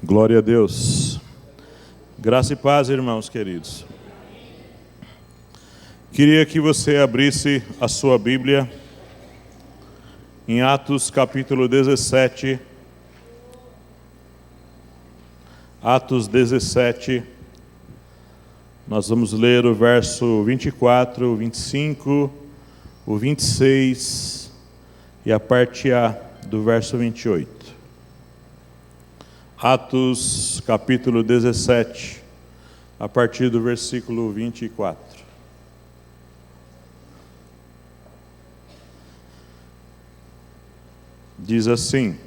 Glória a Deus. Graça e paz, irmãos queridos. Queria que você abrisse a sua Bíblia em Atos capítulo 17. Atos 17. Nós vamos ler o verso 24, o 25, o 26 e a parte A do verso 28. Atos capítulo 17, a partir do versículo 24. Diz assim: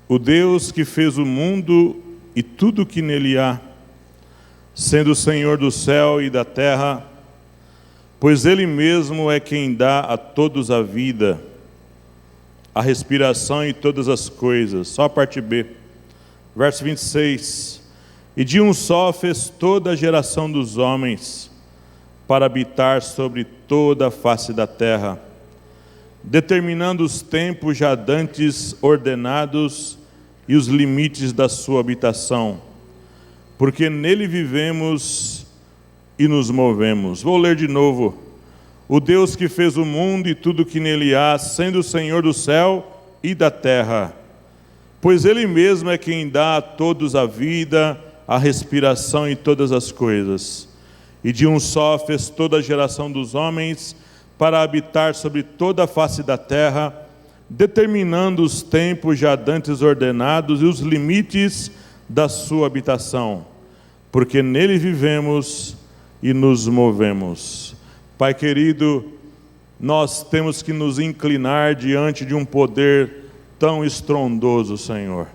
O Deus que fez o mundo e tudo que nele há, sendo o Senhor do céu e da terra, pois Ele mesmo é quem dá a todos a vida, a respiração e todas as coisas. Só a parte B. Verso 26. E de um só fez toda a geração dos homens, para habitar sobre toda a face da terra, determinando os tempos já dantes ordenados e os limites da sua habitação, porque nele vivemos e nos movemos. Vou ler de novo. O Deus que fez o mundo e tudo que nele há, sendo o Senhor do céu e da terra, pois Ele mesmo é quem dá a todos a vida, a respiração e todas as coisas. E de um só fez toda a geração dos homens, para habitar sobre toda a face da terra, determinando os tempos já dantes ordenados e os limites da sua habitação, porque nele vivemos e nos movemos. Pai querido, nós temos que nos inclinar diante de um poder tão estrondoso, Senhor.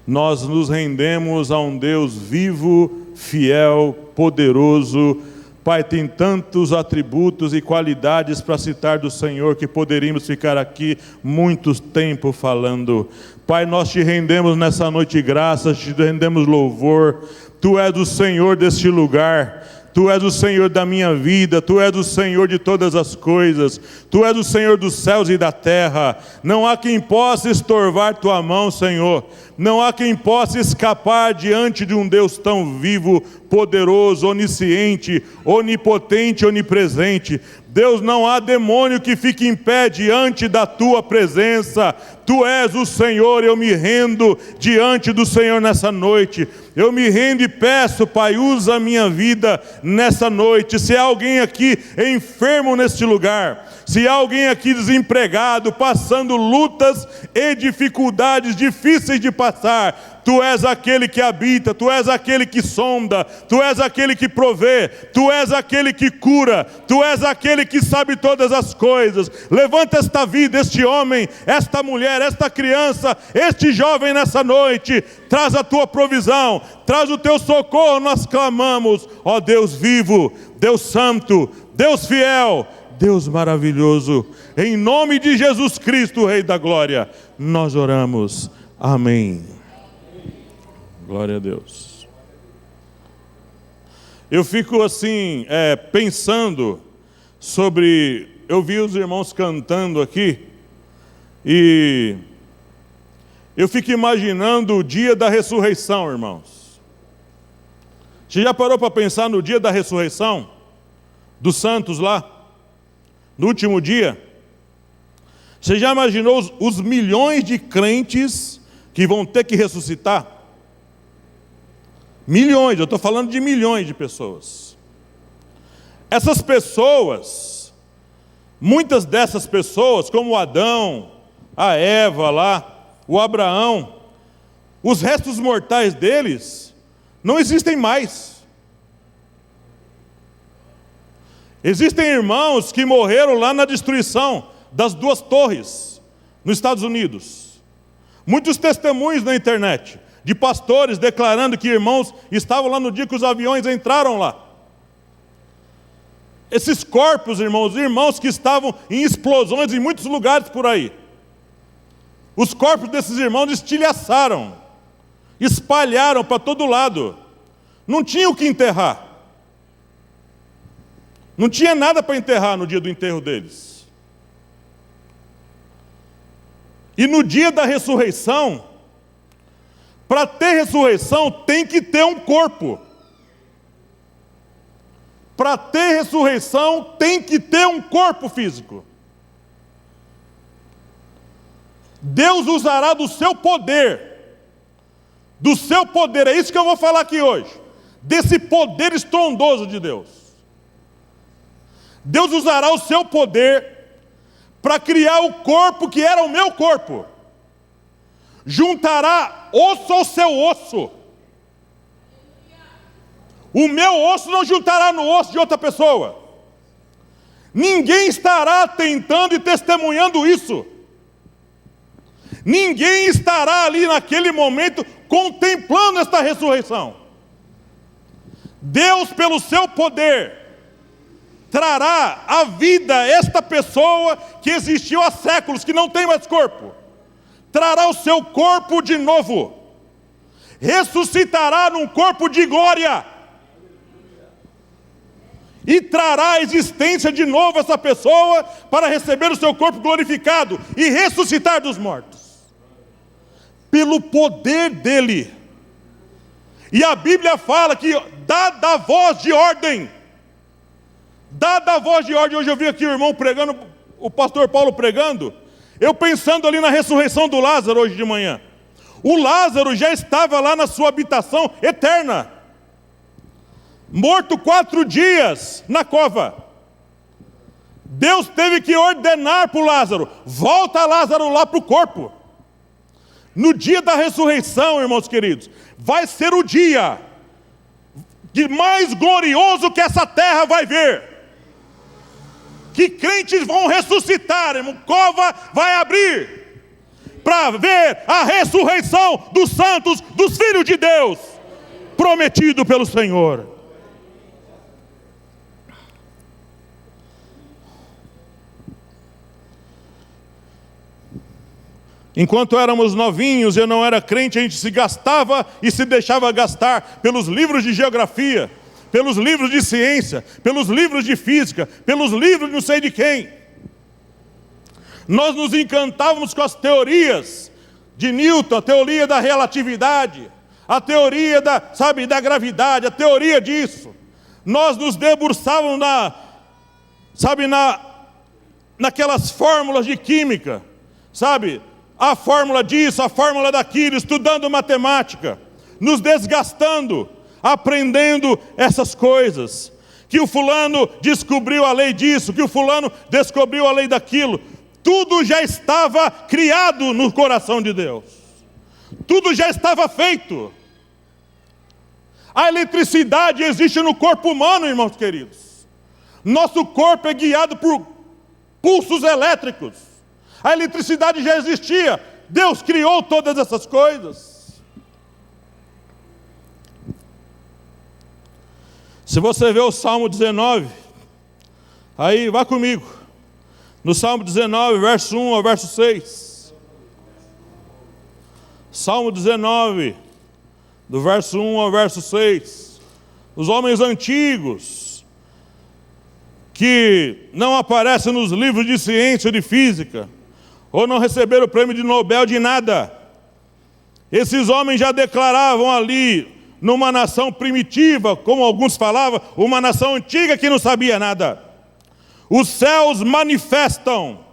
Nós nos rendemos a um Deus vivo, fiel, poderoso. Pai, tem tantos atributos e qualidades para citar do Senhor que poderíamos ficar aqui muito tempo falando. Pai, nós te rendemos nessa noite graças, te rendemos louvor. Tu és o Senhor deste lugar. Tu és o Senhor da minha vida, Tu és o Senhor de todas as coisas, Tu és o Senhor dos céus e da terra. Não há quem possa estorvar Tua mão, Senhor. Não há quem possa escapar diante de um Deus tão vivo, poderoso, onisciente, onipotente, onipresente. Deus, não há demônio que fique em pé diante da Tua presença. Tu és o Senhor, eu me rendo diante do Senhor nessa noite. Eu me rendo e peço, Pai, usa a minha vida nessa noite. Se há alguém aqui enfermo neste lugar, se há alguém aqui desempregado, passando lutas e dificuldades difíceis de passar, Tu és aquele que habita, Tu és aquele que sonda, Tu és aquele que provê, Tu és aquele que cura, Tu és aquele que sabe todas as coisas. Levanta esta vida, este homem, esta mulher, esta criança, este jovem nessa noite. Traz a Tua provisão, traz o Teu socorro, nós clamamos. Ó Deus vivo, Deus santo, Deus fiel, Deus maravilhoso. Em nome de Jesus Cristo, Rei da Glória, nós oramos. Amém. Glória a Deus. Eu fico assim, pensando sobre... Eu vi os irmãos cantando aqui, e eu fico imaginando o dia da ressurreição, irmãos. Você já parou para pensar no dia da ressurreição? Dos santos lá? No último dia? Você já imaginou os milhões de crentes que vão ter que ressuscitar? Milhões, eu estou falando de milhões de pessoas. Essas pessoas, muitas dessas pessoas, como o Adão, a Eva lá, o Abraão, os restos mortais deles não existem mais. Existem irmãos que morreram lá na destruição das duas torres, nos Estados Unidos. Muitos testemunhos na internet, de pastores declarando que irmãos estavam lá no dia que os aviões entraram lá. Esses corpos, irmãos que estavam em explosões em muitos lugares por aí. Os corpos desses irmãos estilhaçaram, espalharam para todo lado. Não tinha o que enterrar. Não tinha nada para enterrar no dia do enterro deles. E no dia da ressurreição, Para ter ressurreição, tem que ter um corpo. Para ter ressurreição, tem que ter um corpo físico. Deus usará do seu poder. Do seu poder, é isso que eu vou falar aqui hoje. Desse poder estrondoso de Deus. Deus usará o seu poder para criar o corpo que era o meu corpo. Juntará osso ao seu osso. O meu osso não juntará no osso de outra pessoa. Ninguém estará tentando e testemunhando isso. Ninguém estará ali naquele momento contemplando esta ressurreição. Deus, pelo seu poder, trará à vida esta pessoa que existiu há séculos, que não tem mais corpo. Trará o seu corpo de novo. Ressuscitará num corpo de glória. E trará à existência de novo essa pessoa para receber o seu corpo glorificado e ressuscitar dos mortos. Pelo poder dele. E a Bíblia fala que dada a voz de ordem. Dada a voz de ordem. Hoje eu vi aqui o irmão pregando, o pastor Paulo pregando. Eu pensando ali na ressurreição do Lázaro hoje de manhã. O Lázaro já estava lá na sua habitação eterna. Morto 4 dias na cova. Deus teve que ordenar para o Lázaro: volta Lázaro lá para o corpo. No dia da ressurreição, irmãos queridos, vai ser o dia de mais glorioso que essa terra vai ver. Que crentes vão ressuscitar, irmão. Cova vai abrir para ver a ressurreição dos santos, dos filhos de Deus, prometido pelo Senhor. Enquanto éramos novinhos, eu não era crente, a gente se gastava e se deixava gastar pelos livros de geografia, pelos livros de ciência, pelos livros de física, pelos livros de não sei de quem. Nós nos encantávamos com as teorias de Newton, a teoria da relatividade, a teoria da gravidade, a teoria disso. Nós nos debruçávamos naquelas fórmulas de química, a fórmula disso, a fórmula daquilo, estudando matemática, nos desgastando, aprendendo essas coisas, que o fulano descobriu a lei disso, que o fulano descobriu a lei daquilo. Tudo já estava criado no coração de Deus. Tudo já estava feito. A eletricidade existe no corpo humano, irmãos queridos. Nosso corpo é guiado por pulsos elétricos. A eletricidade já existia. Deus criou todas essas coisas. Se você vê o Salmo 19, aí vá comigo. No Salmo 19, verso 1 ao verso 6. Salmo 19, do verso 1 ao verso 6. Os homens antigos, que não aparecem nos livros de ciência ou de física, ou não receberam o prêmio de Nobel de nada. Esses homens já declaravam ali, numa nação primitiva, como alguns falavam, uma nação antiga que não sabia nada. Os céus manifestam.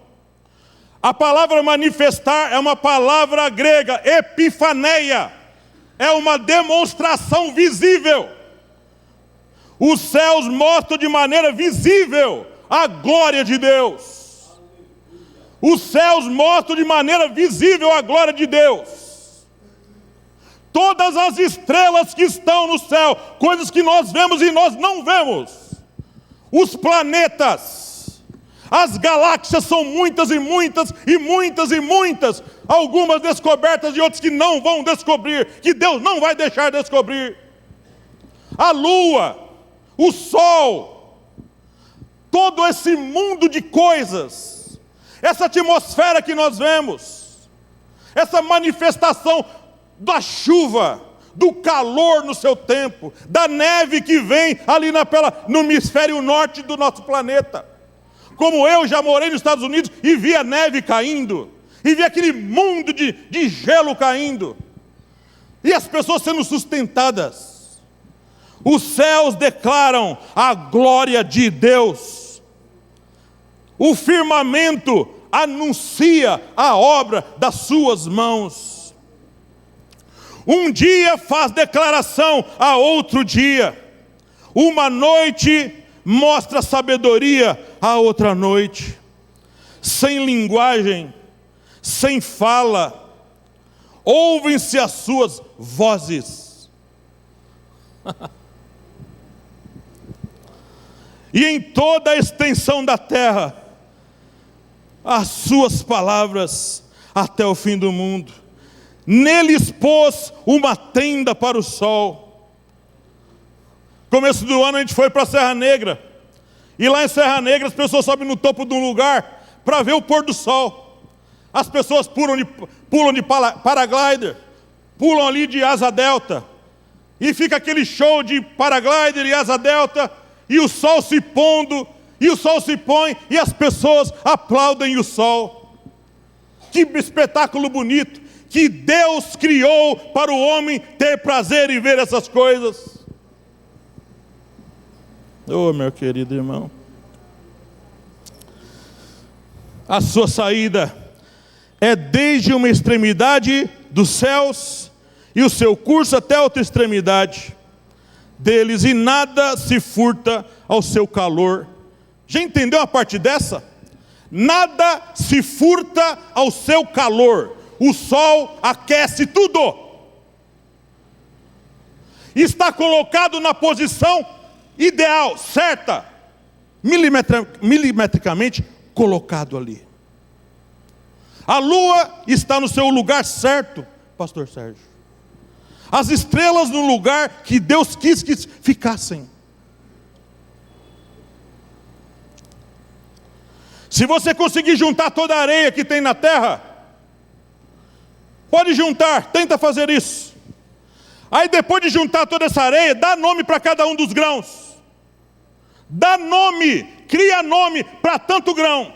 A palavra manifestar é uma palavra grega, epifaneia. É uma demonstração visível. Os céus mostram de maneira visível a glória de Deus. Os céus mostram de maneira visível a glória de Deus. Todas as estrelas que estão no céu, coisas que nós vemos e nós não vemos. Os planetas, as galáxias são muitas e muitas e muitas e muitas. Algumas descobertas e outras que não vão descobrir, que Deus não vai deixar descobrir. A lua, o sol, todo esse mundo de coisas. Essa atmosfera que nós vemos, essa manifestação da chuva, do calor no seu tempo, da neve que vem ali no hemisfério norte do nosso planeta. Como eu já morei nos Estados Unidos e vi a neve caindo, e vi aquele mundo de gelo caindo. e as pessoas sendo sustentadas. Os céus declaram a glória de Deus. O firmamento anuncia a obra das suas mãos. Um dia faz declaração a outro dia. Uma noite mostra sabedoria a outra noite. Sem linguagem, sem fala, ouvem-se as suas vozes. E em toda a extensão da terra, as suas palavras até o fim do mundo. Neles pôs uma tenda para o sol. Começo do ano a gente foi para a Serra Negra. E lá em Serra Negra as pessoas sobem no topo de um lugar para ver o pôr do sol. As pessoas pulam de paraglider, pulam ali de asa delta. E fica aquele show de paraglider e asa delta. E o sol se pondo, e o sol se põe, e as pessoas aplaudem o sol. Que espetáculo bonito, que Deus criou para o homem ter prazer em ver essas coisas. Oh, meu querido irmão. A sua saída é desde uma extremidade dos céus, e o seu curso até outra extremidade deles, e nada se furta ao seu calor. Já entendeu a parte dessa? Nada se furta ao seu calor. O sol aquece tudo. Está colocado na posição ideal, certa, milimetricamente colocado ali. A lua está no seu lugar certo, pastor Sérgio. As estrelas no lugar que Deus quis que ficassem. Se você conseguir juntar toda a areia que tem na terra, pode juntar, tenta fazer isso. Aí depois de juntar toda essa areia, dá nome para cada um dos grãos. Dá nome, cria nome para tanto grão.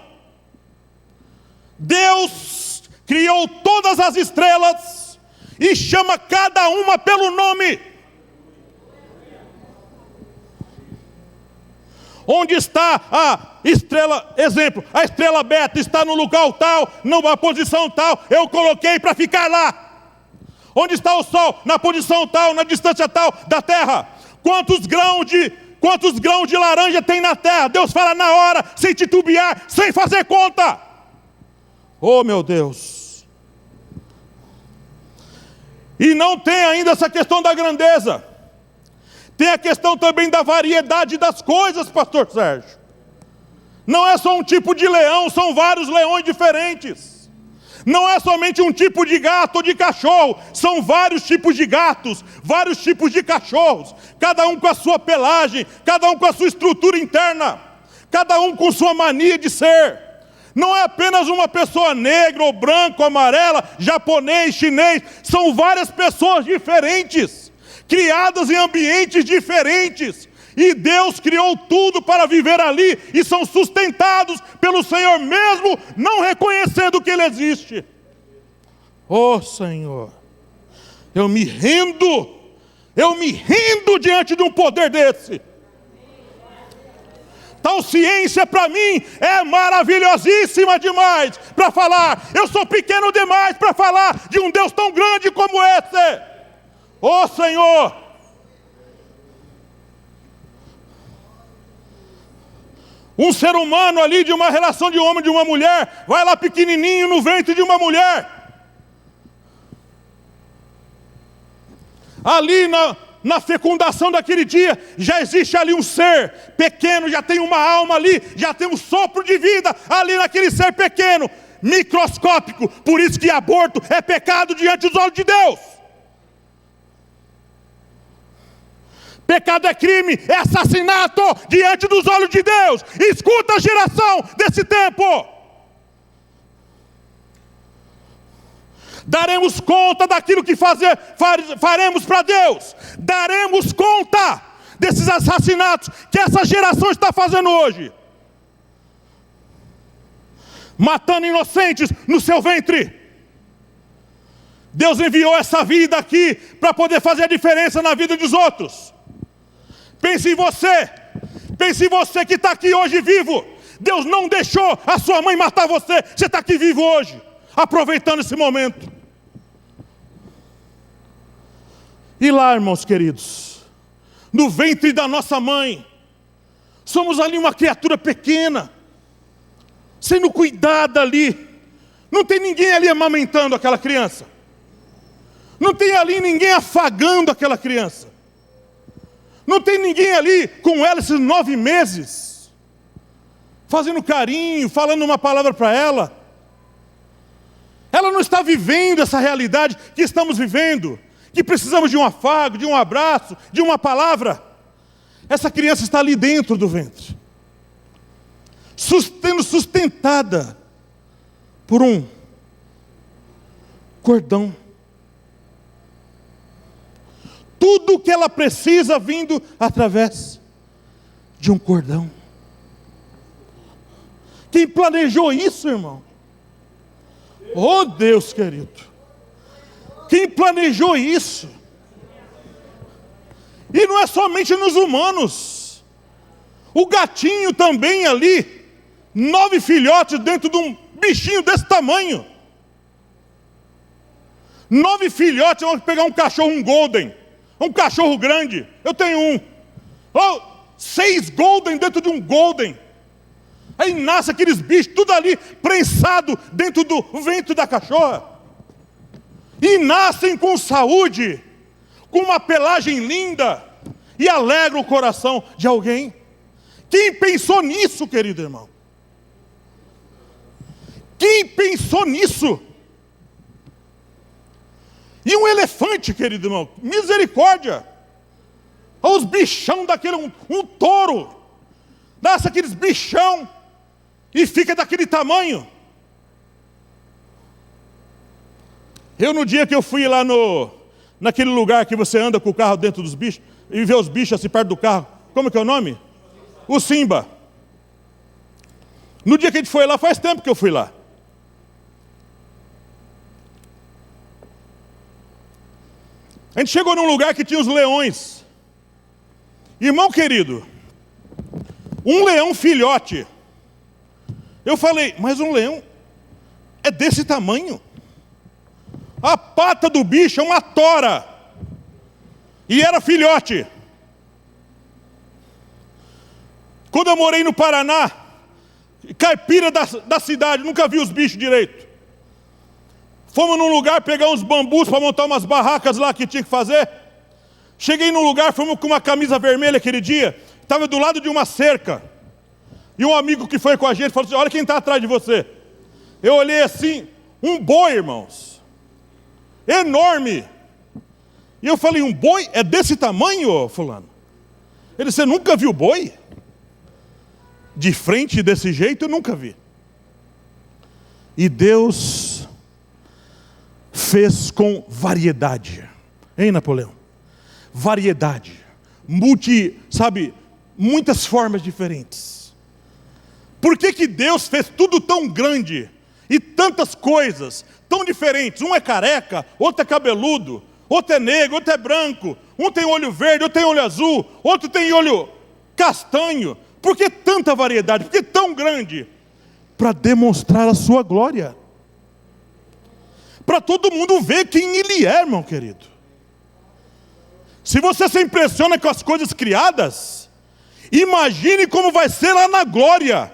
Deus criou todas as estrelas e chama cada uma pelo nome. Onde está a estrela, exemplo, a estrela beta está no lugar tal, numa posição tal, eu coloquei para ficar lá. Onde está o sol? Na posição tal, na distância tal da terra. Quantos grãos de laranja tem na terra? Deus fala na hora, sem titubear, sem fazer conta. Oh, meu Deus. E não tem ainda essa questão da grandeza. Tem a questão também da variedade das coisas, pastor Sérgio. Não é só um tipo de leão, são vários leões diferentes. Não é somente um tipo de gato ou de cachorro, são vários tipos de gatos, vários tipos de cachorros, cada um com a sua pelagem, cada um com a sua estrutura interna, cada um com sua mania de ser. Não é apenas uma pessoa negra ou branca ou amarela, japonês, chinês, são várias pessoas diferentes, criadas em ambientes diferentes, e Deus criou tudo para viver ali, e são sustentados pelo Senhor mesmo, não reconhecendo que Ele existe. Oh Senhor, eu me rendo diante de um poder desse. Tal ciência para mim é maravilhosíssima demais para falar. Eu sou pequeno demais para falar de um Deus tão grande como esse. Oh Senhor! Um ser humano ali de uma relação de homem e de uma mulher, vai lá pequenininho no ventre de uma mulher. Ali na fecundação daquele dia, já existe ali um ser pequeno, já tem uma alma ali, já tem um sopro de vida ali naquele ser pequeno, microscópico. Por isso que aborto é pecado diante dos olhos de Deus. Pecado é crime, é assassinato diante dos olhos de Deus. Escuta a geração desse tempo. Daremos conta daquilo que faremos para Deus. Daremos conta desses assassinatos que essa geração está fazendo hoje. Matando inocentes no seu ventre. Deus enviou essa vida aqui para poder fazer a diferença na vida dos outros. Pense em você. Pense em você que está aqui hoje vivo. Deus não deixou a sua mãe matar você. Você está aqui vivo hoje, aproveitando esse momento. E lá, irmãos queridos, no ventre da nossa mãe, somos ali uma criatura pequena, sendo cuidada ali. Não tem ninguém ali amamentando aquela criança. Não tem ali ninguém afagando aquela criança. Não tem ninguém ali com ela esses 9 meses, fazendo carinho, falando uma palavra para ela. Ela não está vivendo essa realidade que estamos vivendo, que precisamos de um afago, de um abraço, de uma palavra. Essa criança está ali dentro do ventre, sendo sustentada por um cordão. Tudo o que ela precisa vindo através de um cordão. Quem planejou isso, irmão? Oh Deus querido, quem planejou isso? E não é somente nos humanos. O gatinho também ali, 9 filhotes dentro de um bichinho desse tamanho. 9 filhotes, vamos pegar um cachorro, um golden, um cachorro grande, eu tenho um. 6 golden dentro de um golden. Aí nasce aqueles bichos, tudo ali prensado dentro do ventre da cachorra. E nascem com saúde, com uma pelagem linda, e alegra o coração de alguém. Quem pensou nisso, querido irmão? Quem pensou nisso? E um elefante, querido irmão, misericórdia. Olha os bichão daquele, um touro, nasce aqueles bichão, e fica daquele tamanho. Eu no dia que eu fui lá naquele lugar que você anda com o carro dentro dos bichos, e vê os bichos assim perto do carro, como que é o nome? O Simba. No dia que a gente foi lá, faz tempo que eu fui lá. A gente chegou num lugar que tinha os leões. Irmão querido, um leão filhote. Eu falei, mas um leão é desse tamanho? A pata do bicho é uma tora. E era filhote. Quando eu morei no Paraná, caipira da cidade, nunca vi os bichos direito. Fomos num lugar pegar uns bambus para montar umas barracas lá que tinha que fazer. Cheguei num lugar, fomos com uma camisa vermelha aquele dia, estava do lado de uma cerca. E um amigo que foi com a gente falou assim, olha quem está atrás de você. Eu olhei assim, um boi, irmãos. Enorme. E eu falei, um boi é desse tamanho, fulano? Ele disse, você nunca viu boi? De frente desse jeito eu nunca vi. E Deus fez com variedade. Hein, Napoleão? Variedade. Muitas formas diferentes. Por que Deus fez tudo tão grande e tantas coisas tão diferentes? Um é careca, outro é cabeludo, outro é negro, outro é branco, um tem olho verde, outro tem olho azul, outro tem olho castanho. Por que tanta variedade? Por que tão grande? Para demonstrar a sua glória. Para todo mundo ver quem Ele é, irmão querido. Se você se impressiona com as coisas criadas, imagine como vai ser lá na glória.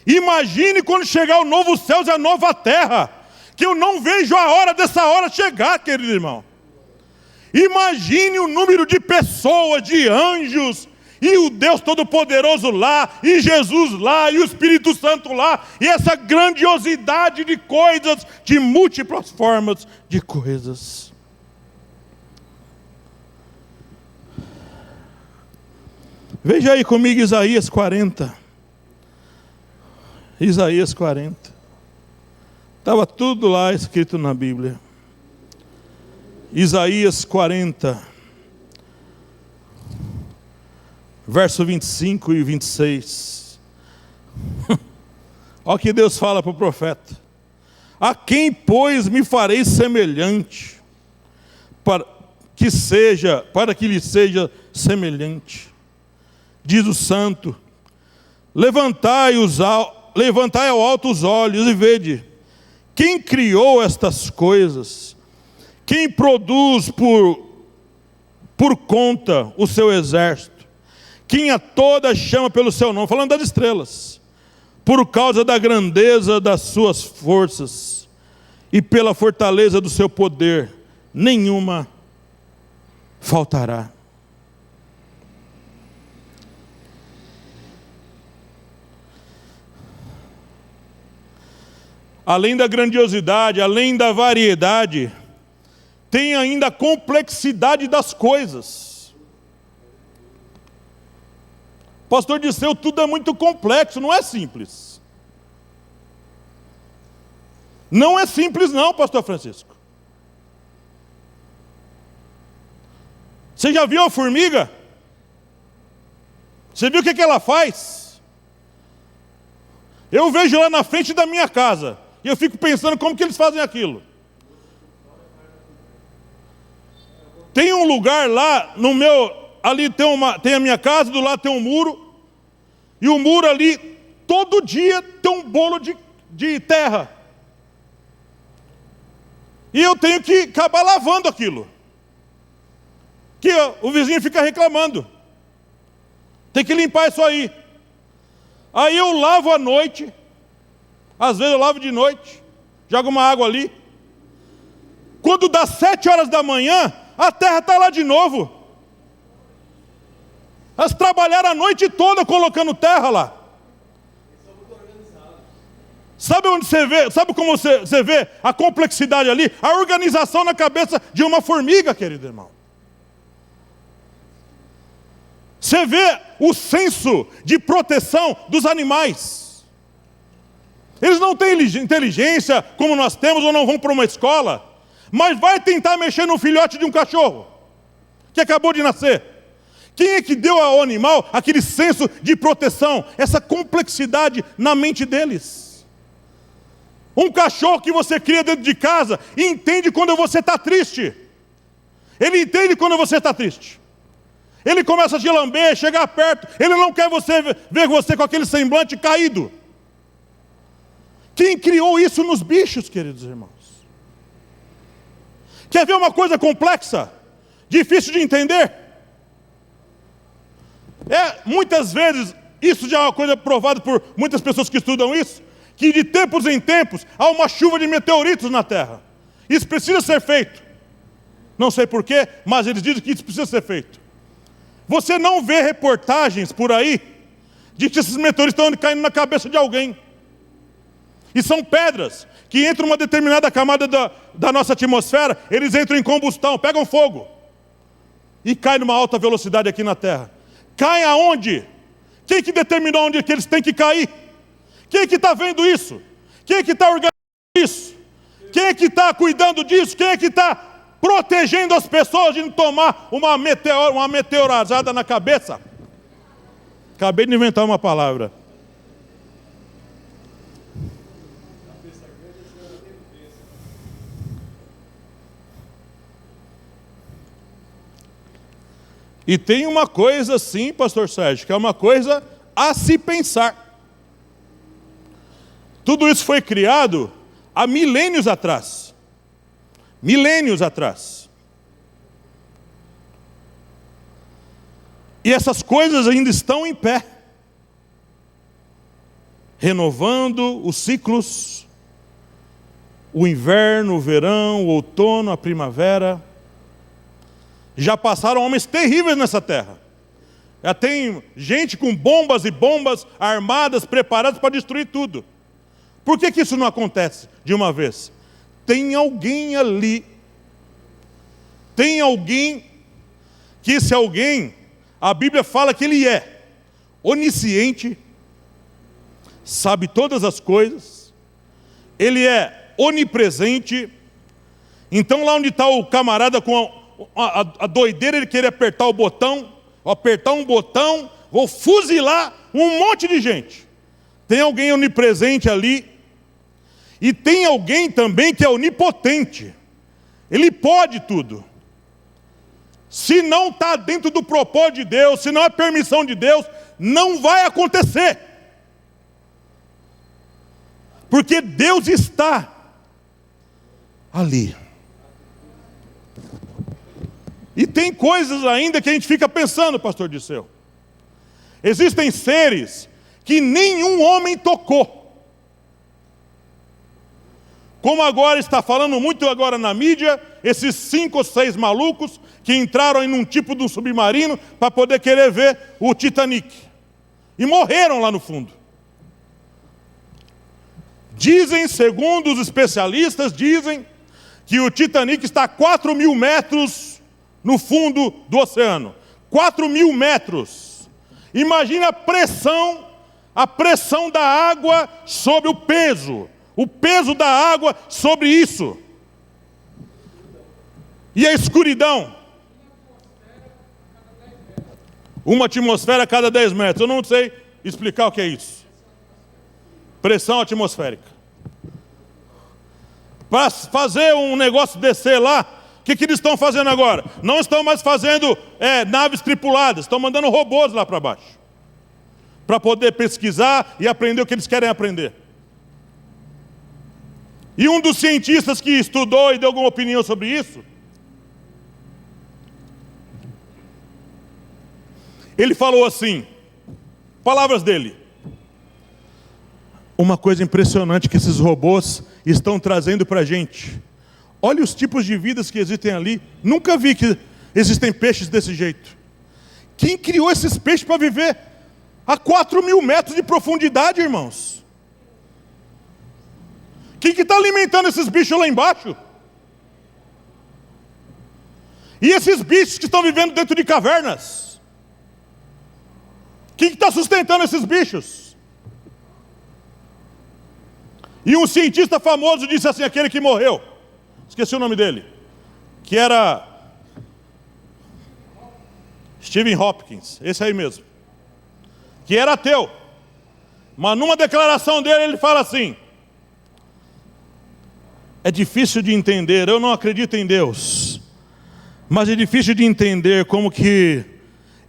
Imagine quando chegar o novo céu e a nova terra, que eu não vejo a hora dessa hora chegar, querido irmão. Imagine o número de pessoas, de anjos, e o Deus Todo-Poderoso lá, e Jesus lá, e o Espírito Santo lá, e essa grandiosidade de coisas, de múltiplas formas de coisas. Veja aí comigo Isaías 40. Isaías 40. Estava tudo lá escrito na Bíblia. Isaías 40. Verso 25 e 26. Olha o que Deus fala para o profeta. A quem, pois, me farei semelhante, para que lhe seja semelhante? Diz o santo: levantai ao alto os olhos e vede, quem criou estas coisas? Quem produz por conta o seu exército? Quem a todas chama pelo seu nome? Falando das estrelas. Por causa da grandeza das suas forças e pela fortaleza do seu poder, nenhuma faltará. Além da grandiosidade, além da variedade, tem ainda a complexidade das coisas. Pastor Disseu, tudo é muito complexo, não é simples. Não é simples não, pastor Francisco. Você já viu a formiga? Você viu o que ela faz? Eu vejo lá na frente da minha casa, e eu fico pensando como que eles fazem aquilo. Tem um lugar lá, ali tem a minha casa, do lado tem um muro, e o muro ali, todo dia tem um bolo de terra. E eu tenho que acabar lavando aquilo. Que o vizinho fica reclamando. Tem que limpar isso aí. Aí eu lavo à noite, às vezes eu lavo de noite, jogo uma água ali. Quando dá 7 horas da manhã, a terra está lá de novo. Elas trabalharam a noite toda colocando terra lá. Sabe onde você vê? Sabe como você vê a complexidade ali? A organização na cabeça de uma formiga, querido irmão. Você vê o senso de proteção dos animais. Eles não têm inteligência como nós temos, ou não vão para uma escola, mas vai tentar mexer no filhote de um cachorro que acabou de nascer. Quem é que deu ao animal aquele senso de proteção, essa complexidade na mente deles? Um cachorro que você cria dentro de casa entende quando você está triste. Ele entende quando você está triste. Ele começa a te lamber, chegar perto. Ele não quer ver você com aquele semblante caído. Quem criou isso nos bichos, queridos irmãos? Quer ver uma coisa complexa? Difícil de entender? Muitas vezes, isso já é uma coisa provada por muitas pessoas que estudam isso, que de tempos em tempos há uma chuva de meteoritos na Terra. Isso precisa ser feito. Não sei porquê, mas eles dizem que isso precisa ser feito. Você não vê reportagens por aí de que esses meteoritos estão caindo na cabeça de alguém. E são pedras que entram numa determinada camada da nossa atmosfera, eles entram em combustão, pegam fogo e caem numa alta velocidade aqui na Terra. Caem aonde? Quem que determinou onde que eles têm que cair? Quem é que está vendo isso? Quem é que está organizando isso? Quem é que está cuidando disso? Quem é que está protegendo as pessoas de não tomar uma meteorazada na cabeça? Acabei de inventar uma palavra. E tem uma coisa sim, pastor Sérgio, que é uma coisa a se pensar. Tudo isso foi criado há milênios atrás. Milênios atrás. E essas coisas ainda estão em pé. Renovando os ciclos. O inverno, o verão, o outono, a primavera. Já passaram homens terríveis nessa terra. Já tem gente com bombas e bombas armadas, preparadas para destruir tudo. Por que isso não acontece de uma vez? Tem alguém ali. Tem alguém que esse alguém, a Bíblia fala que ele é onisciente, sabe todas as coisas, ele é onipresente. Então lá onde está o camarada com a doideira, ele querer apertar um botão, vou fuzilar um monte de gente. Tem alguém onipresente ali. E tem alguém também que é onipotente. Ele pode tudo. Se não está dentro do propósito de Deus, se não é permissão de Deus, não vai acontecer. Porque Deus está ali. E tem coisas ainda que a gente fica pensando, pastor Disseu. Existem seres que nenhum homem tocou. Como agora está falando muito agora na mídia, esses 5 ou 6 malucos que entraram em um tipo de um submarino para poder querer ver o Titanic. E morreram lá no fundo. Dizem, segundo os especialistas, dizem que o Titanic está a 4.000 metros no fundo do oceano. 4.000 metros. Imagina a pressão da água sobre o peso da água sobre isso. E a escuridão. Uma atmosfera a cada 10 metros. Eu não sei explicar o que é isso. Pressão atmosférica. Para fazer um negócio descer lá, o que eles estão fazendo agora? Não estão mais fazendo naves tripuladas, estão mandando robôs lá para baixo. Para poder pesquisar e aprender o que eles querem aprender. E um dos cientistas que estudou e deu alguma opinião sobre isso, ele falou assim, palavras dele: uma coisa impressionante que esses robôs estão trazendo para a gente. Olha os tipos de vidas que existem ali. Nunca vi que existem peixes desse jeito. Quem criou esses peixes para viver a 4.000 metros de profundidade, irmãos? Quem que está alimentando esses bichos lá embaixo? E esses bichos que estão vivendo dentro de cavernas? Quem que está sustentando esses bichos? E um cientista famoso disse assim, aquele que morreu, esqueci o nome dele, que era Stephen Hopkins, esse aí mesmo, que era ateu, mas numa declaração dele ele fala assim: é difícil de entender, eu não acredito em Deus, mas é difícil de entender como que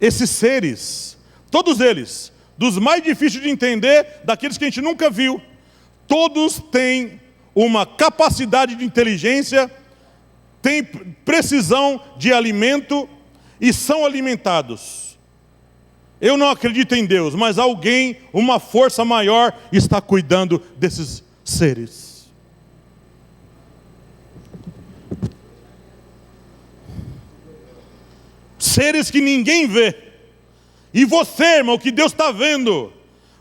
esses seres, todos eles, dos mais difíceis de entender, daqueles que a gente nunca viu, todos têm uma capacidade de inteligência, têm precisão de alimento e são alimentados. Eu não acredito em Deus, mas alguém, uma força maior, está cuidando desses seres. Seres que ninguém vê. E você, irmão, que Deus está vendo,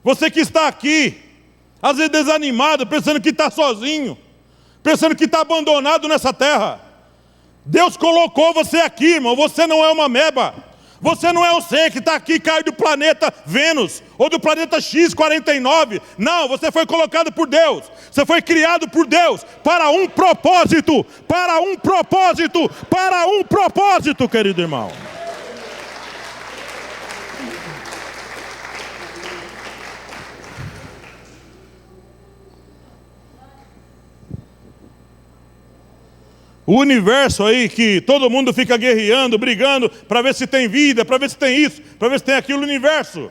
você que está aqui, às vezes desanimado, pensando que está sozinho, pensando que está abandonado nessa terra. Deus colocou você aqui, irmão. Você não é uma ameba. Você não é o ser que está aqui, caiu do planeta Vênus, ou do planeta X49. Não, você foi colocado por Deus. Você foi criado por Deus para um propósito, para um propósito, para um propósito, querido irmão. O universo aí que todo mundo fica guerreando, brigando, para ver se tem vida, para ver se tem isso, para ver se tem aquilo, o universo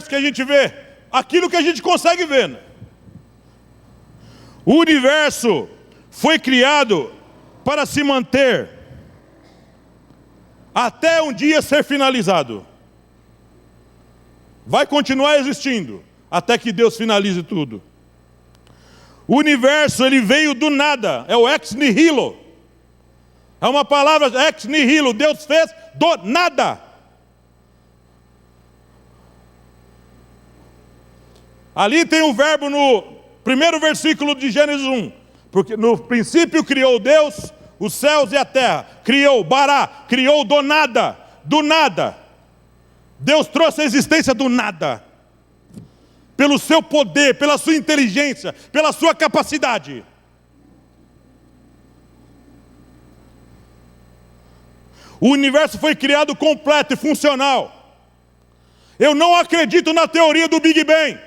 que a gente vê, aquilo que a gente consegue ver, né? O universo foi criado para se manter até um dia ser finalizado. Vai continuar existindo até que Deus finalize tudo. O universo, ele veio do nada, é o ex nihilo. É uma palavra ex nihilo, Deus fez do nada. Ali tem um verbo no primeiro versículo de Gênesis 1. Porque no princípio criou Deus os céus e a terra. Criou, bará, criou do nada, do nada. Deus trouxe a existência do nada. Pelo seu poder, pela sua inteligência, pela sua capacidade. O universo foi criado completo e funcional. Eu não acredito na teoria do Big Bang.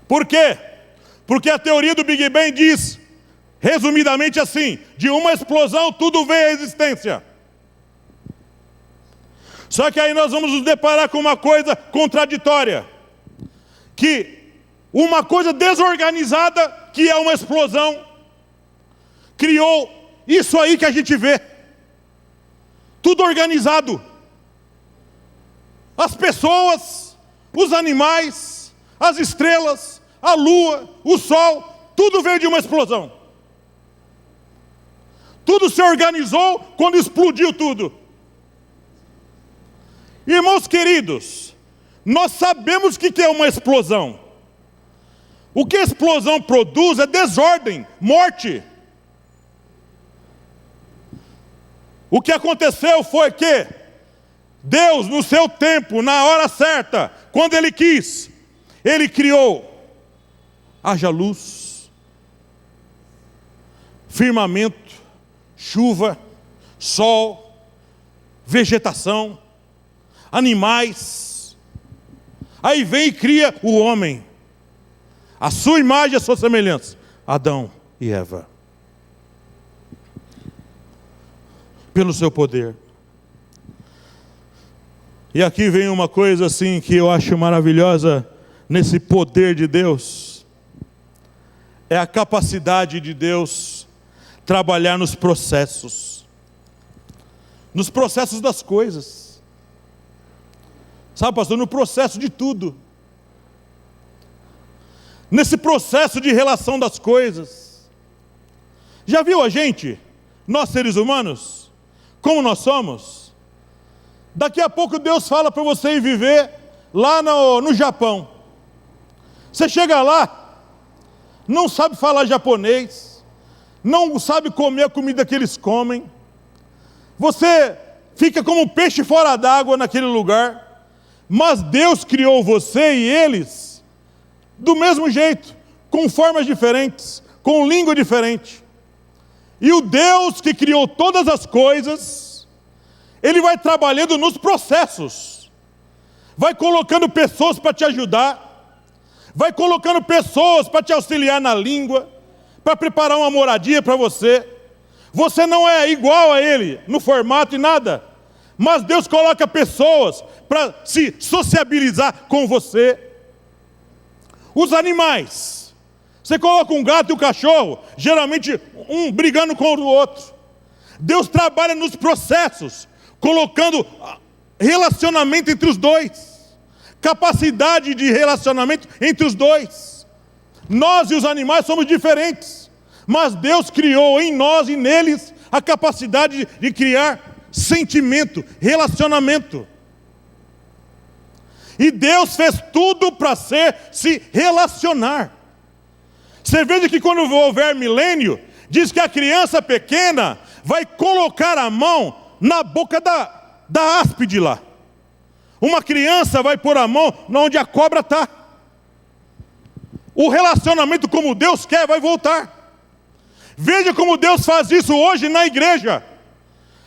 Por quê? Porque a teoria do Big Bang diz, resumidamente assim, de uma explosão tudo veio à existência. Só que aí nós vamos nos deparar com uma coisa contraditória, que uma coisa desorganizada, que é uma explosão, criou isso aí que a gente vê. Tudo organizado. As pessoas, os animais, as estrelas, a lua, o sol, tudo veio de uma explosão. Tudo se organizou quando explodiu tudo. Irmãos queridos, nós sabemos o que é uma explosão. O que a explosão produz é desordem, morte. O que aconteceu foi que Deus, no seu tempo, na hora certa, quando Ele quis, Ele criou, haja luz, firmamento, chuva, sol, vegetação, animais. Aí vem e cria o homem, a sua imagem e a sua semelhança, Adão e Eva. Pelo seu poder. E aqui vem uma coisa assim que eu acho maravilhosa nesse poder de Deus. É a capacidade de Deus trabalhar nos processos. Nos processos das coisas. Sabe, pastor, no processo de tudo. Nesse processo de relação das coisas. Já viu a gente, nós seres humanos, como nós somos? Daqui a pouco Deus fala para você ir viver lá no Japão. Você chega lá, não sabe falar japonês, não sabe comer a comida que eles comem. Você fica como um peixe fora d'água naquele lugar. Mas Deus criou você e eles do mesmo jeito, com formas diferentes, com língua diferente. E o Deus que criou todas as coisas, Ele vai trabalhando nos processos, vai colocando pessoas para te ajudar, vai colocando pessoas para te auxiliar na língua, para preparar uma moradia para você. Você não é igual a Ele no formato e nada, mas Deus coloca pessoas para se sociabilizar com você. Os animais, você coloca um gato e um cachorro, geralmente um brigando com o outro. Deus trabalha nos processos, colocando relacionamento entre os dois, capacidade de relacionamento entre os dois. Nós e os animais somos diferentes, mas Deus criou em nós e neles a capacidade de criar sentimento, relacionamento. E Deus fez tudo para se relacionar. Você veja que quando houver milênio, diz que a criança pequena vai colocar a mão na boca da áspide lá. Uma criança vai pôr a mão onde a cobra está. O relacionamento como Deus quer vai voltar. Veja como Deus faz isso hoje na igreja.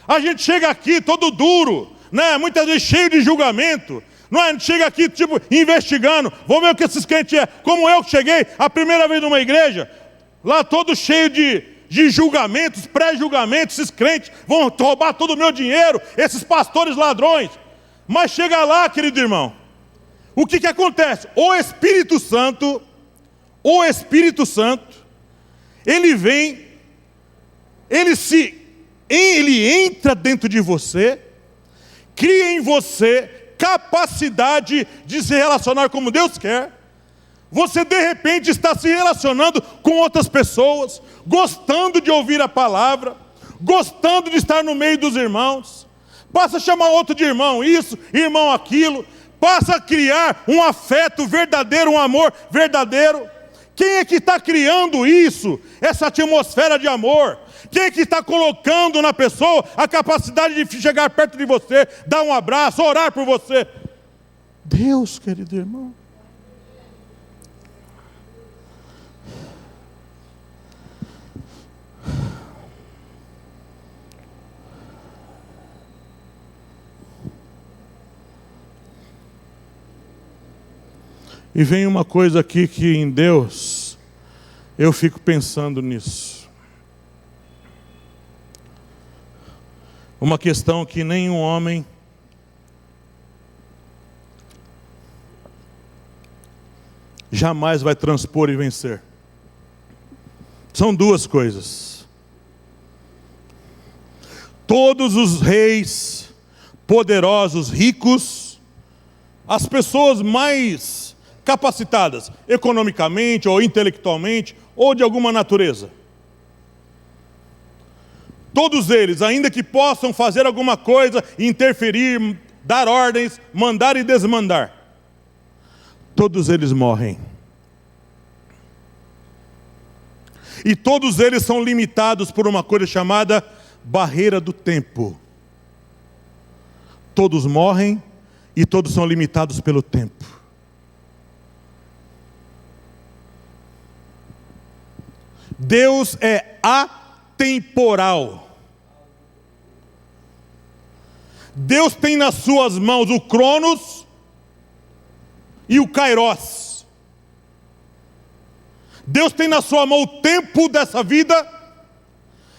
A gente chega aqui todo duro, né? Muitas vezes cheio de julgamento. Não é? A gente chega aqui tipo investigando. Vamos ver o que esses crentes é. Como eu que cheguei a primeira vez numa igreja, lá todo cheio de julgamentos, pré-julgamentos. Esses crentes vão roubar todo o meu dinheiro, esses pastores ladrões. Mas chega lá, querido irmão, o que acontece? O Espírito Santo, ele vem, ele entra dentro de você, cria em você capacidade de se relacionar como Deus quer. Você de repente está se relacionando com outras pessoas, gostando de ouvir a palavra, gostando de estar no meio dos irmãos. Passa a chamar outro de irmão isso, irmão aquilo. Passa a criar um afeto verdadeiro, um amor verdadeiro. Quem é que está criando isso, essa atmosfera de amor? Quem é que está colocando na pessoa a capacidade de chegar perto de você, dar um abraço, orar por você? Deus, querido irmão. E vem uma coisa aqui que em Deus, eu fico pensando nisso. Uma questão que nenhum homem jamais vai transpor e vencer. São duas coisas. Todos os reis poderosos, ricos, as pessoas mais capacitadas, economicamente ou intelectualmente, ou de alguma natureza, todos eles, ainda que possam fazer alguma coisa, interferir, dar ordens, mandar e desmandar, todos eles morrem. E todos eles são limitados por uma coisa chamada barreira do tempo. Todos morrem e todos são limitados pelo tempo. Deus é atemporal. Deus tem nas suas mãos o Cronos e o Kairos. Deus tem na sua mão o tempo dessa vida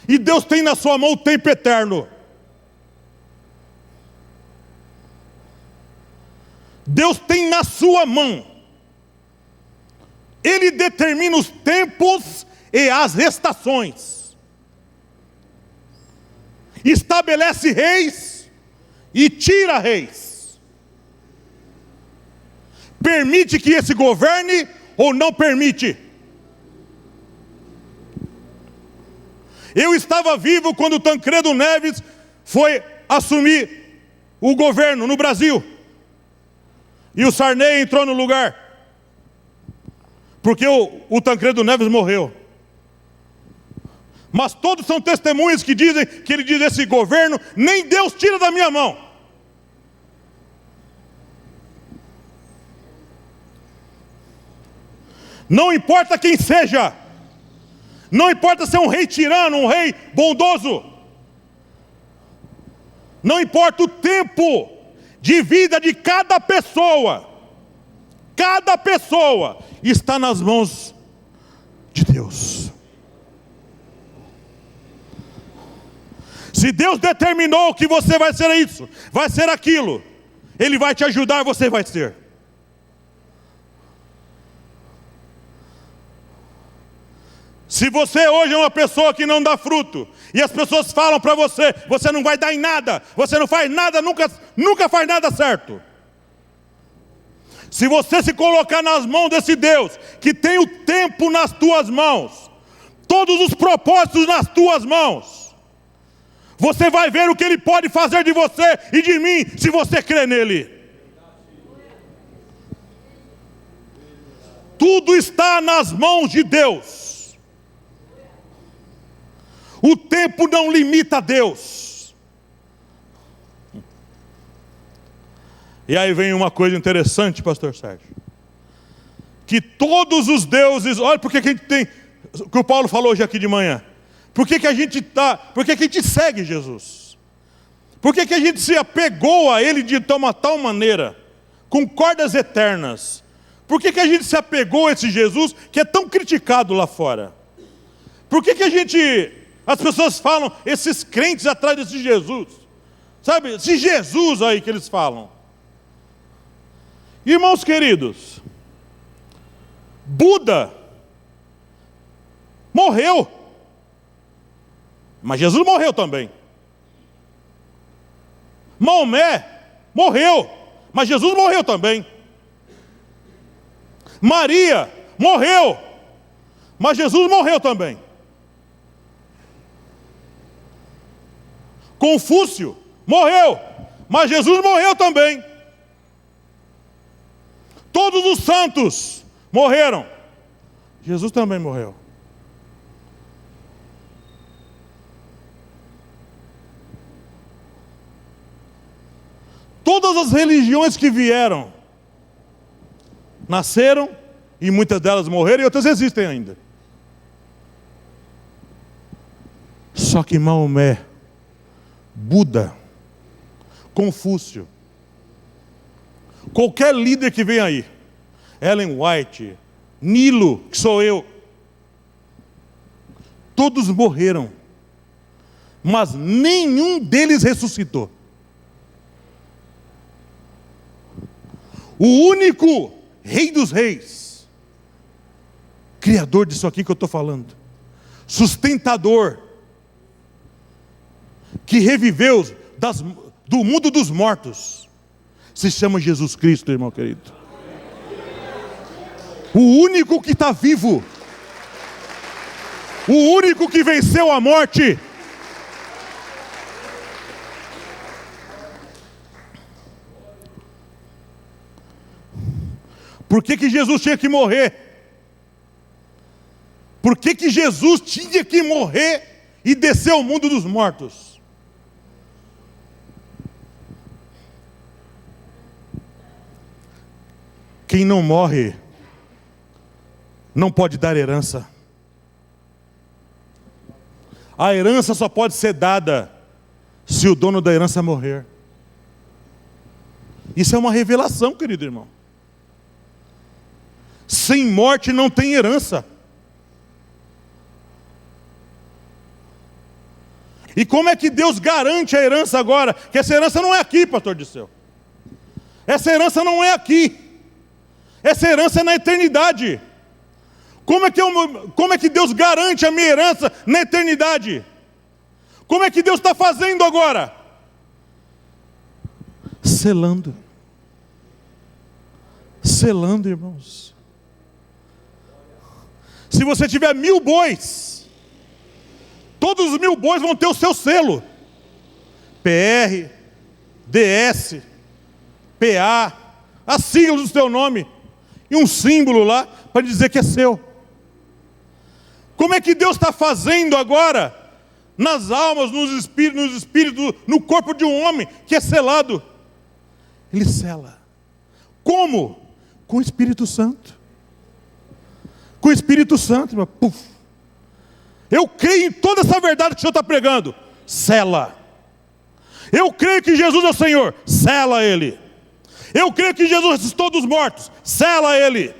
e Deus tem na sua mão o tempo eterno. Deus tem na sua mão. Ele determina os tempos e as estações. Estabelece reis e tira reis. Permite que esse governe ou não permite. Eu estava vivo quando Tancredo Neves foi assumir o governo no Brasil. E o Sarney entrou no lugar. Porque o Tancredo Neves morreu. Mas todos são testemunhas que dizem, que ele diz, esse governo, nem Deus tira da minha mão. Não importa quem seja. Não importa se é um rei tirano, um rei bondoso. Não importa o tempo de vida de cada pessoa. Cada pessoa está nas mãos de Deus. Se Deus determinou que você vai ser isso, vai ser aquilo, Ele vai te ajudar, você vai ser. Se você hoje é uma pessoa que não dá fruto, e as pessoas falam para você, você não vai dar em nada, você não faz nada, nunca faz nada certo. Se você se colocar nas mãos desse Deus, que tem o tempo nas tuas mãos, todos os propósitos nas tuas mãos, você vai ver o que Ele pode fazer de você e de mim, se você crer nele. Tudo está nas mãos de Deus. O tempo não limita a Deus. E aí vem uma coisa interessante, pastor Sérgio. Que todos os deuses, olha porque que a gente tem, o que o Paulo falou hoje aqui de manhã. Por que a gente segue Jesus? Por que a gente se apegou a Ele de uma tal maneira, com cordas eternas? Por que a gente se apegou a esse Jesus que é tão criticado lá fora? Por que as pessoas falam, esses crentes atrás desse Jesus? Sabe, esse Jesus aí que eles falam. Irmãos queridos, Buda morreu. Mas Jesus morreu também. Maomé morreu, mas Jesus morreu também. Maria morreu, mas Jesus morreu também. Confúcio morreu, mas Jesus morreu também. Todos os santos morreram. Jesus também morreu. Todas as religiões que vieram, nasceram, e muitas delas morreram, e outras existem ainda. Só que Maomé, Buda, Confúcio, qualquer líder que vem aí, Ellen White, Nilo, que sou eu. Todos morreram, mas nenhum deles ressuscitou. O único Rei dos Reis, Criador disso aqui que eu estou falando, sustentador, que reviveu do mundo dos mortos, se chama Jesus Cristo, irmão querido. O único que está vivo, o único que venceu a morte. Por que Jesus tinha que morrer? Por que Jesus tinha que morrer e descer ao mundo dos mortos? Quem não morre não pode dar herança. A herança só pode ser dada se o dono da herança morrer. Isso é uma revelação, querido irmão. Sem morte não tem herança. E como é que Deus garante a herança agora? Que essa herança não é aqui, pastor Disseu. Essa herança não é aqui. Essa herança é na eternidade. Como é que Deus garante a minha herança na eternidade? Como é que Deus está fazendo agora? Selando. Selando, irmãos. Se você tiver 1000 bois, todos os 1000 bois vão ter o seu selo. PR, DS, PA, as siglas do seu nome. E um símbolo lá para dizer que é seu. Como é que Deus está fazendo agora? Nas almas, nos espíritos, no corpo de um homem que é selado. Ele sela. Como? Com o Espírito Santo. Com o Espírito Santo. Puf. Eu creio em toda essa verdade que o Senhor está pregando. Sela. Eu creio que Jesus é o Senhor. Sela Ele. Eu creio que Jesus ressuscitou dos mortos. Sela Ele.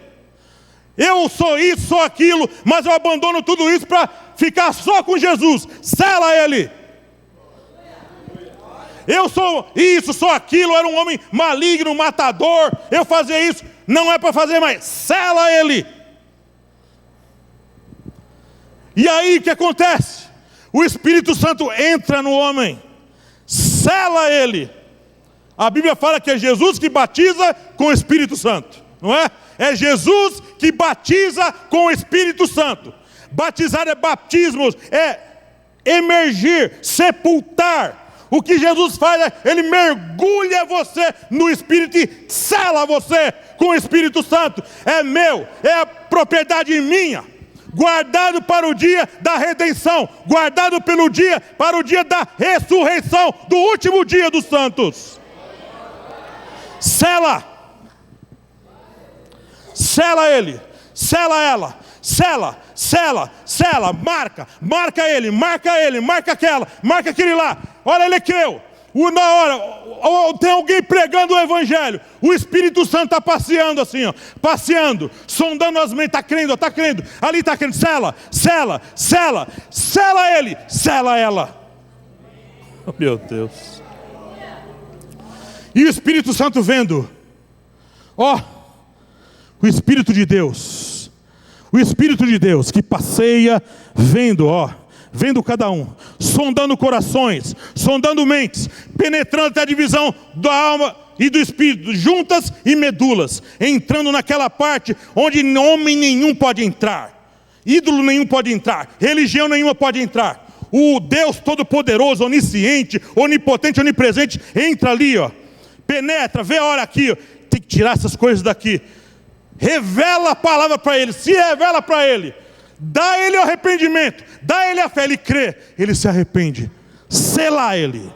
Eu sou isso, sou aquilo, mas eu abandono tudo isso para ficar só com Jesus. Sela Ele. Eu sou isso, sou aquilo, era um homem maligno, matador. Eu fazia isso, não é para fazer mais. Sela Ele. E aí o que acontece? O Espírito Santo entra no homem, sela ele. A Bíblia fala que é Jesus que batiza com o Espírito Santo, não é? É Jesus que batiza com o Espírito Santo. Batizar é batismos, é emergir, sepultar. O que Jesus faz é, Ele mergulha você no Espírito e sela você com o Espírito Santo. É meu, é a propriedade minha. Guardado para o dia da redenção, guardado para o dia da ressurreição, do último dia dos santos. Sela. Sela ele, sela ela, sela, marca ele, marca aquela, marca aquele lá. Olha, ele creu. Na hora, tem alguém pregando o Evangelho, o Espírito Santo está passeando assim, ó, passeando, sondando as mentes, está crendo, ali está crendo, sela ele, sela ela. Oh, meu Deus. E o Espírito Santo vendo, ó, o Espírito de Deus que passeia, vendo, ó, vendo cada um, sondando corações, sondando mentes, penetrando até a divisão da alma e do espírito, juntas e medulas, entrando naquela parte onde homem nenhum pode entrar, ídolo nenhum pode entrar, religião nenhuma pode entrar. O Deus Todo-Poderoso, onisciente, onipotente, onipresente, entra ali, ó, penetra, vê, olha aqui, ó, tem que tirar essas coisas daqui. Revela a palavra para ele, se revela para ele, dá ele o arrependimento, dá ele a fé, ele crê, ele se arrepende, sela ele.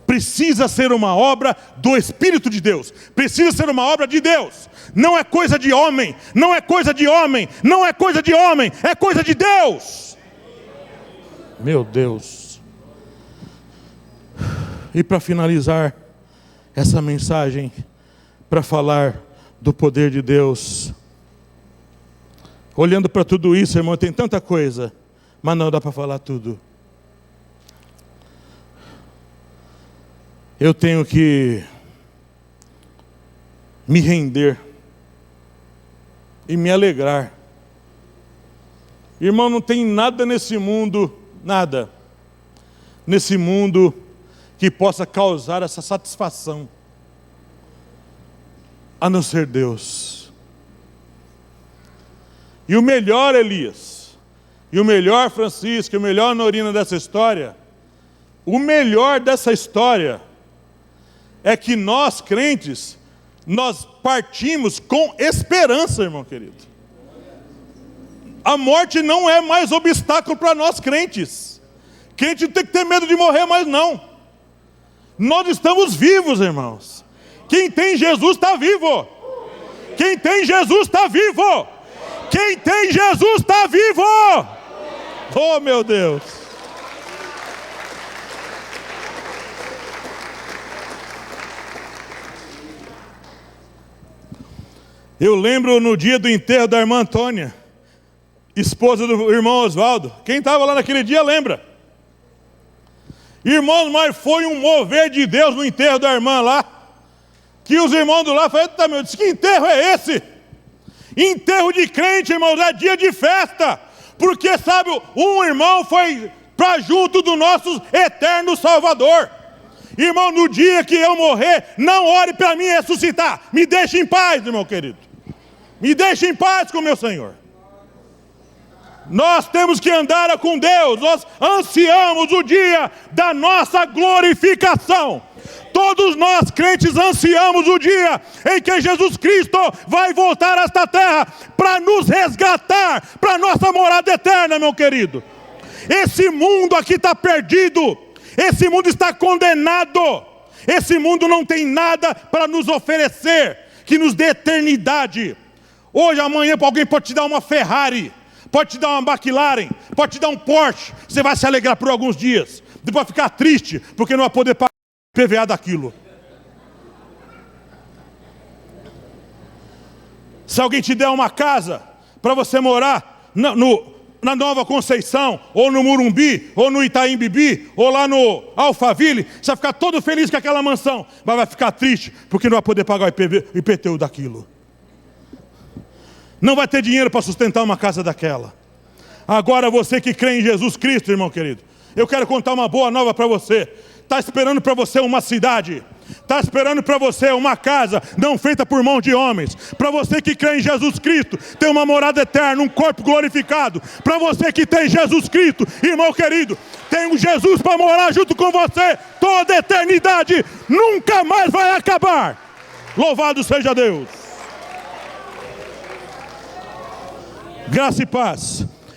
Precisa ser uma obra do Espírito de Deus, precisa ser uma obra de Deus, não é coisa de homem, não é coisa de homem, não é coisa de homem, é coisa de Deus. Meu Deus. E para finalizar essa mensagem, para falar do poder de Deus. Olhando para tudo isso, irmão, tem tanta coisa, mas não dá para falar tudo. Eu tenho que me render e me alegrar. Irmão, não tem nada nesse mundo, nada, nesse mundo que possa causar essa satisfação, a não ser Deus. E o melhor, Elias, e o melhor, Francisco, e o melhor, Norina, dessa história, o melhor dessa história é que nós, crentes, nós partimos com esperança, irmão querido. A morte não é mais obstáculo para nós, crentes. Crente não tem que ter medo de morrer mais, não. Nós estamos vivos, irmãos. Quem tem Jesus está vivo. Quem tem Jesus está vivo. Quem tem Jesus está vivo. Oh, meu Deus. Eu lembro no dia do enterro da irmã Antônia, esposa do irmão Oswaldo. Quem estava lá naquele dia lembra. Irmãos, mas foi um mover de Deus no enterro da irmã lá, que os irmãos do lá falaram: eita, meu Deus, que enterro é esse? Enterro de crente, irmãos, é dia de festa, porque sabe, um irmão foi para junto do nosso eterno Salvador. Irmão, no dia que eu morrer, não ore para mim ressuscitar, me deixe em paz, irmão querido, me deixe em paz com o meu Senhor. Nós temos que andar com Deus, nós ansiamos o dia da nossa glorificação. Todos nós, crentes, ansiamos o dia em que Jesus Cristo vai voltar a esta terra para nos resgatar, para nossa morada eterna, meu querido. Esse mundo aqui está perdido, esse mundo está condenado, esse mundo não tem nada para nos oferecer que nos dê eternidade. Hoje, amanhã, alguém pode te dar uma Ferrari, pode te dar uma McLaren, pode te dar um Porsche. Você vai se alegrar por alguns dias, depois ficar triste, porque não vai poder pagar o PVA daquilo. Se alguém te der uma casa para você morar na Nova Conceição, ou no Murumbi, ou no Itaim Bibi, ou lá no Alphaville, você vai ficar todo feliz com aquela mansão, mas vai ficar triste, porque não vai poder pagar o IPTU daquilo. Não vai ter dinheiro para sustentar uma casa daquela. Agora você que crê em Jesus Cristo, irmão querido, eu quero contar uma boa nova para você. Está esperando para você uma cidade, está esperando para você uma casa, não feita por mão de homens. Para você que crê em Jesus Cristo, tem uma morada eterna, um corpo glorificado. Para você que tem Jesus Cristo, irmão querido, tem um Jesus para morar junto com você toda a eternidade, nunca mais vai acabar. Louvado seja Deus. Graça e paz.